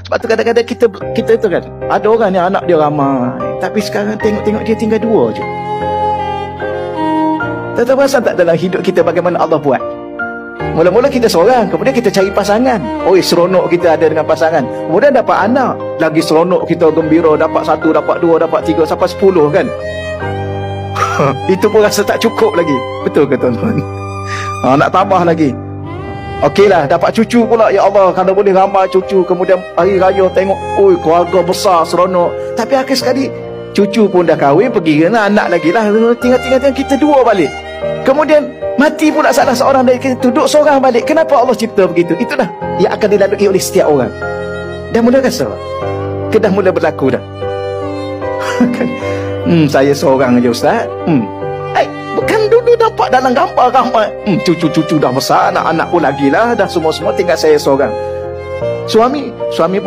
Sebab tu kadang-kadang kita tu kan, ada orang yang anak dia ramai, tapi sekarang tengok-tengok dia tinggal 2 je. Tak perasan tak dalam hidup kita bagaimana Allah buat? Mula-mula kita seorang, kemudian kita cari pasangan. Oi, seronok kita ada dengan pasangan. Kemudian dapat anak, lagi seronok kita gembira, dapat 1, dapat 2, dapat 3 sampai 10 kan. Itu pun rasa tak cukup lagi. Betul ke tuan-tuan? Nak tambah lagi. Okeylah, dapat cucu pula. Ya Allah, kalau boleh ramai cucu. Kemudian hari raya tengok, oi, keluarga besar, seronok. Tapi akhir sekali cucu pun dah kahwin, pergi kena anak lagi lah. Tinggal-tinggal kita 2 balik. Kemudian mati pula salah seorang dari kita, duduk seorang balik. Kenapa Allah cipta begitu? Itulah yang akan dilalui oleh setiap orang. Dah mula rasa? Dah mula berlaku dah? Saya seorang je Ustaz. Bukan dulu dapat dalam gambar-gambar. Cucu-cucu dah besar, anak-anak pun lagi lah. Dah semua-semua tinggal saya seorang. Suami pun